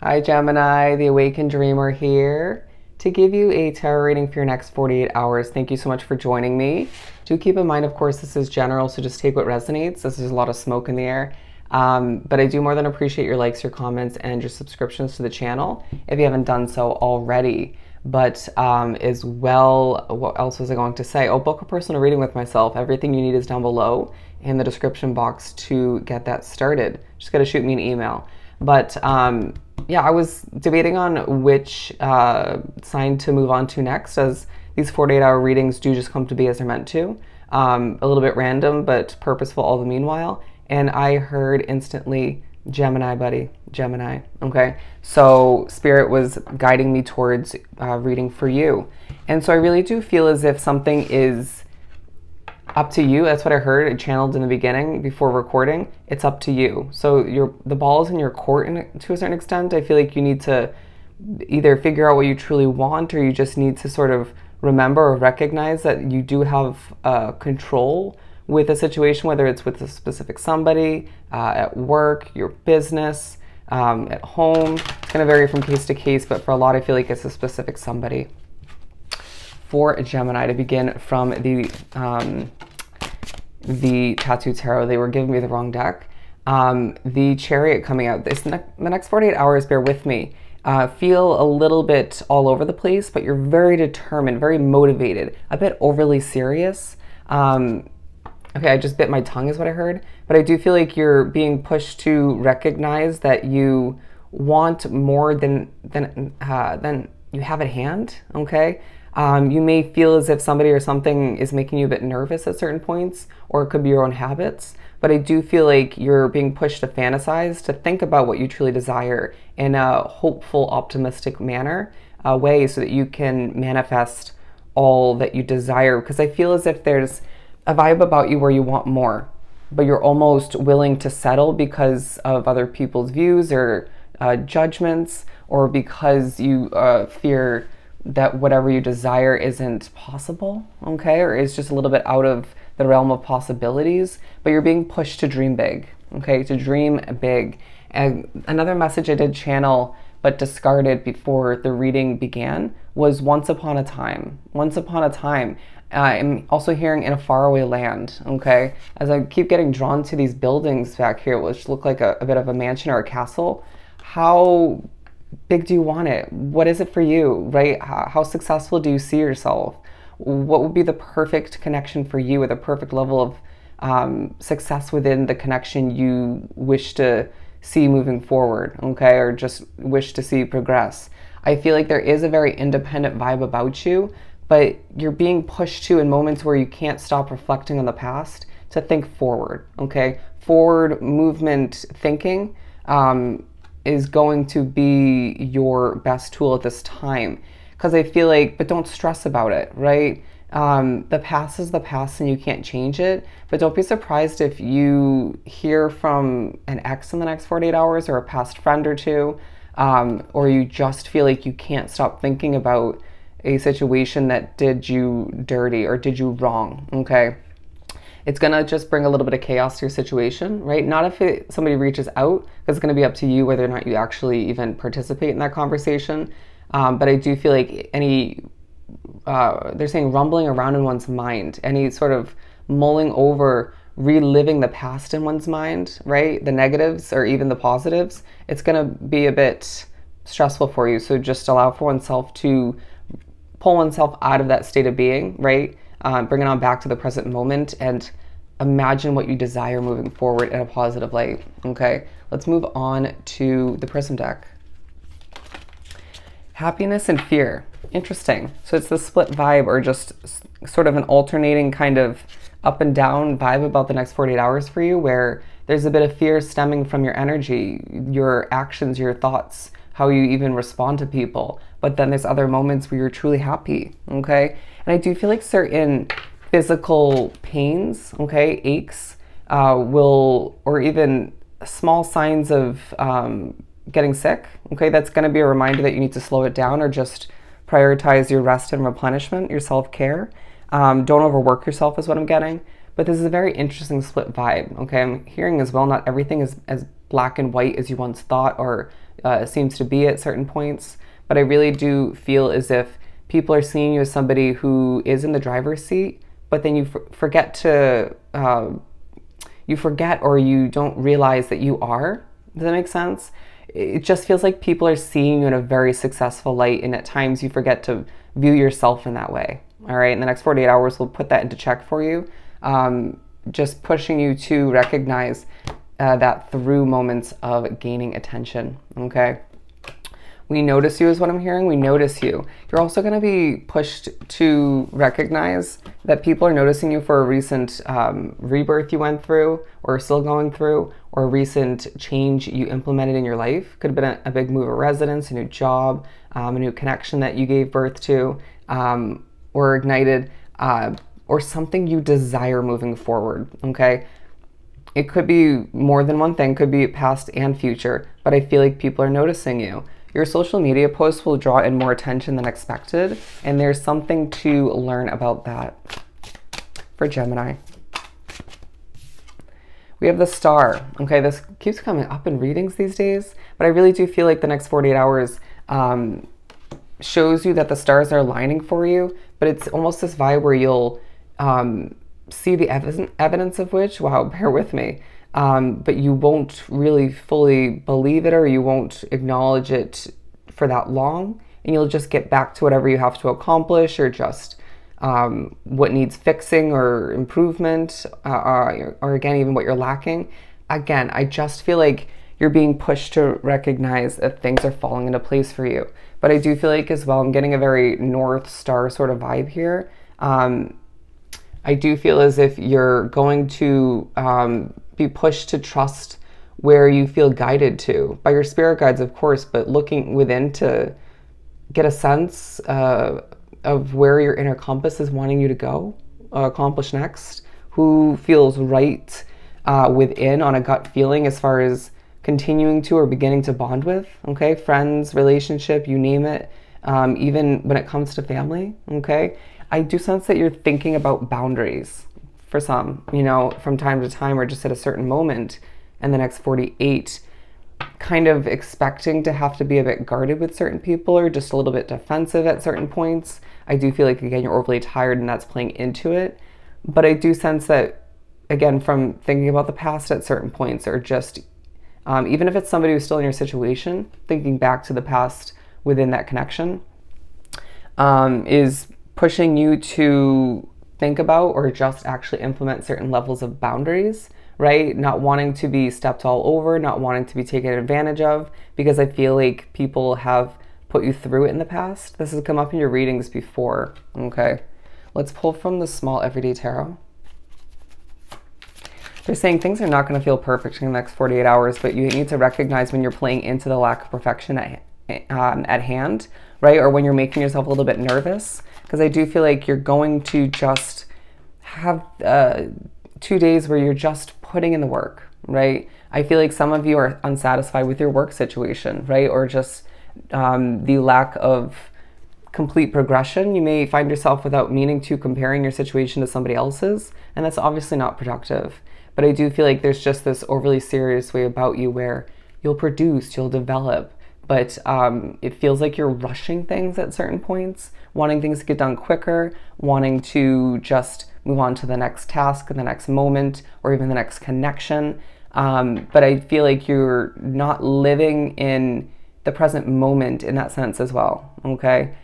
Hi Gemini, the Awakened Dreamer here to give you a tarot reading for your next 48 hours. Thank you so much for joining me. Do keep in mind, of course, this is general, so just take what resonates. This is a lot of smoke in the air. But I do more than appreciate your likes, your comments, and your subscriptions to the channel if you haven't done so already. But as well, what else was I going to say? Oh, book a personal reading with myself. Everything you need is down below in the description box to get that started. Just gotta shoot me an email. But yeah, I was debating on which sign to move on to next, as these 48-hour readings do just come to be as they're meant to. A little bit random, but purposeful all the meanwhile. And I heard instantly, Gemini, buddy, Gemini. Okay, so Spirit was guiding me towards reading for you. And so I really do feel as if something is up to you. That's what I heard. It channeled in the beginning before recording. It's up to you. So the ball is in your court to a certain extent. I feel like you need to either figure out what you truly want, or you just need to sort of remember or recognize that you do have control with a situation, whether it's with a specific somebody, at work, your business, at home. It's going to vary from case to case, but for a lot, I feel like it's a specific somebody. For a Gemini, to begin from the Tattoo Tarot, they were giving me the wrong deck. The Chariot coming out. The next 48 hours, bear with me, feel a little bit all over the place, but you're very determined, very motivated, a bit overly serious. Okay, I just bit my tongue is what I heard, but I do feel like you're being pushed to recognize that you want more than you have at hand, okay? You may feel as if somebody or something is making you a bit nervous at certain points, or it could be your own habits, but I do feel like you're being pushed to fantasize, to think about what you truly desire in a hopeful, optimistic manner, way, so that you can manifest all that you desire, because I feel as if there's a vibe about you where you want more, but you're almost willing to settle because of other people's views or judgments, or because you fear that whatever you desire isn't possible, okay, or is just a little bit out of the realm of possibilities, but you're being pushed to dream big, okay, to dream big. And another message I did channel but discarded before the reading began was once upon a time. Once upon a time. I'm also hearing in a faraway land, okay? As I keep getting drawn to these buildings back here, which look like a bit of a mansion or a castle. How big do you want it? What is it for you, right? How successful do you see yourself? What would be the perfect connection for you, with a perfect level of success within the connection you wish to see moving forward, okay? Or just wish to see progress. I feel like there is a very independent vibe about you, but you're being pushed to, in moments where you can't stop reflecting on the past, to think forward, okay? Forward movement thinking is going to be your best tool at this time, because I feel like, but don't stress about it, right? The past is the past and you can't change it, but don't be surprised if you hear from an ex in the next 48 hours, or a past friend or two, or you just feel like you can't stop thinking about a situation that did you dirty or did you wrong, okay? It's gonna just bring a little bit of chaos to your situation, right? Not if somebody reaches out, because it's gonna be up to you whether or not you actually even participate in that conversation. But I do feel like they're saying rumbling around in one's mind, any sort of mulling over, reliving the past in one's mind, right? The negatives or even the positives, it's gonna be a bit stressful for you. So just allow for oneself to pull oneself out of that state of being, right? Bring it on back to the present moment and imagine what you desire moving forward in a positive light, okay? Let's move on to the Prism deck. Happiness and fear. Interesting. So it's the split vibe, or just sort of an alternating kind of up and down vibe about the next 48 hours for you, where there's a bit of fear stemming from your energy, your actions, your thoughts, how you even respond to people. But then there's other moments where you're truly happy, okay? And I do feel like certain physical pains, okay, aches, or even small signs of getting sick, okay, that's gonna be a reminder that you need to slow it down, or just prioritize your rest and replenishment, your self-care. Don't overwork yourself is what I'm getting. But this is a very interesting split vibe, okay? I'm hearing as well, not everything is as black and white as you once thought, or seems to be at certain points. But I really do feel as if people are seeing you as somebody who is in the driver's seat, but then you forget to, you forget or you don't realize that you are. Does that make sense? It just feels like people are seeing you in a very successful light, and at times you forget to view yourself in that way. All right, in the next 48 hours, we'll put that into check for you. Just pushing you to recognize that through moments of gaining attention, okay? We notice you is what I'm hearing. We notice you. You're also going to be pushed to recognize that people are noticing you for a recent rebirth you went through or are still going through, or a recent change you implemented in your life. Could have been a big move of residence, a new job, a new connection that you gave birth to or ignited, or something you desire moving forward, okay? It could be more than one thing, could be past and future, but I feel like people are noticing you. Your social media posts will draw in more attention than expected, and there's something to learn about that for Gemini. We have the Star. Okay, this keeps coming up in readings these days, but I really do feel like the next 48 hours shows you that the stars are aligning for you, but it's almost this vibe where you'll see the evidence of which, wow, bear with me, but you won't really fully believe it, or you won't acknowledge it for that long, and you'll just get back to whatever you have to accomplish, or just what needs fixing or improvement, or again, even what you're lacking. Again, I just feel like you're being pushed to recognize that things are falling into place for you. But I do feel like as well, I'm getting a very North Star sort of vibe here. I do feel as if you're going to be pushed to trust where you feel guided to by your spirit guides, of course, but looking within to get a sense of where your inner compass is wanting you to go, accomplish next, who feels right within on a gut feeling as far as continuing to or beginning to bond with, okay? Friends, relationship, you name it, even when it comes to family, okay? I do sense that you're thinking about boundaries for some, you know, from time to time, or just at a certain moment in the next 48, kind of expecting to have to be a bit guarded with certain people, or just a little bit defensive at certain points. I do feel like, again, you're overly tired and that's playing into it. But I do sense that, again, from thinking about the past at certain points, or just, even if it's somebody who's still in your situation, thinking back to the past within that connection, is pushing you to think about or just actually implement certain levels of boundaries, right? Not wanting to be stepped all over, not wanting to be taken advantage of, because I feel like people have put you through it in the past. This has come up in your readings before, okay? Let's pull from the Small Everyday Tarot. They're saying things are not going to feel perfect in the next 48 hours, but you need to recognize when you're playing into the lack of perfection at hand, right? Or when you're making yourself a little bit nervous, because I do feel like you're going to just have 2 days where you're just putting in the work, right? I feel like some of you are unsatisfied with your work situation, right? Or just the lack of complete progression. You may find yourself, without meaning to, comparing your situation to somebody else's, and that's obviously not productive. But I do feel like there's just this overly serious way about you where you'll produce, you'll develop, but it feels like you're rushing things at certain points, wanting things to get done quicker, wanting to just move on to the next task, the next moment, or even the next connection. But I feel like you're not living in the present moment in that sense as well, okay?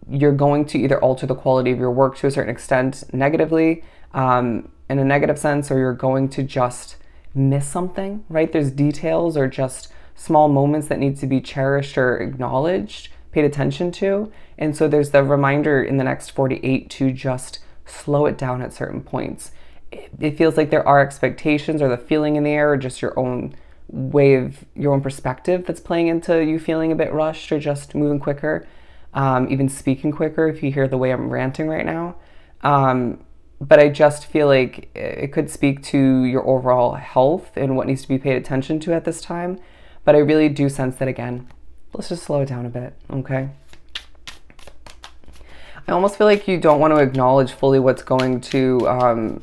You're going to either alter the quality of your work to a certain extent negatively, in a negative sense, or you're going to just miss something, right? There's details or just small moments that need to be cherished or acknowledged, paid attention to. And so there's the reminder in the next 48 to just slow it down at certain points. It feels like there are expectations or the feeling in the air, or just your own way of, your own perspective that's playing into you feeling a bit rushed or just moving quicker, even speaking quicker if you hear the way I'm ranting right now. But I just feel like it could speak to your overall health and what needs to be paid attention to at this time. But I really do sense that, again, let's just slow it down a bit, okay? I almost feel like you don't want to acknowledge fully what's going to,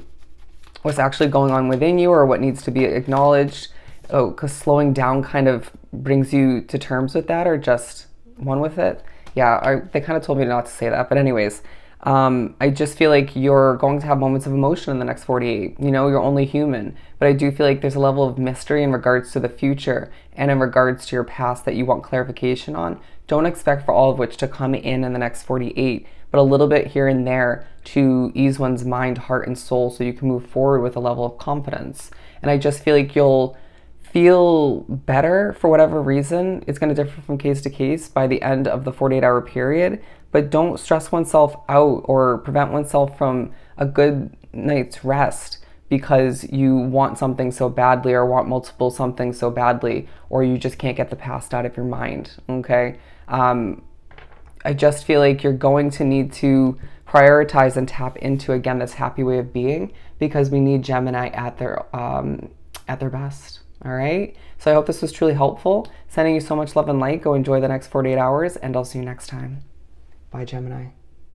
what's actually going on within you, or what needs to be acknowledged. Oh, because slowing down kind of brings you to terms with that, or just one with it? Yeah, they kind of told me not to say that. But anyways, I just feel like you're going to have moments of emotion in the next 48. You know, you're only human. But I do feel like there's a level of mystery in regards to the future and in regards to your past that you want clarification on. Don't expect for all of which to come in the next 48, but a little bit here and there to ease one's mind, heart, and soul so you can move forward with a level of confidence. And I just feel like you'll feel better for whatever reason. It's going to differ from case to case by the end of the 48-hour period, but don't stress oneself out or prevent oneself from a good night's rest because you want something so badly or want multiple something so badly, or you just can't get the past out of your mind, okay? I just feel like you're going to need to prioritize and tap into, again, this happy way of being, because we need Gemini at their best. All right. So I hope this was truly helpful. Sending you so much love and light. Go enjoy the next 48 hours, and I'll see you next time. Bye, Gemini.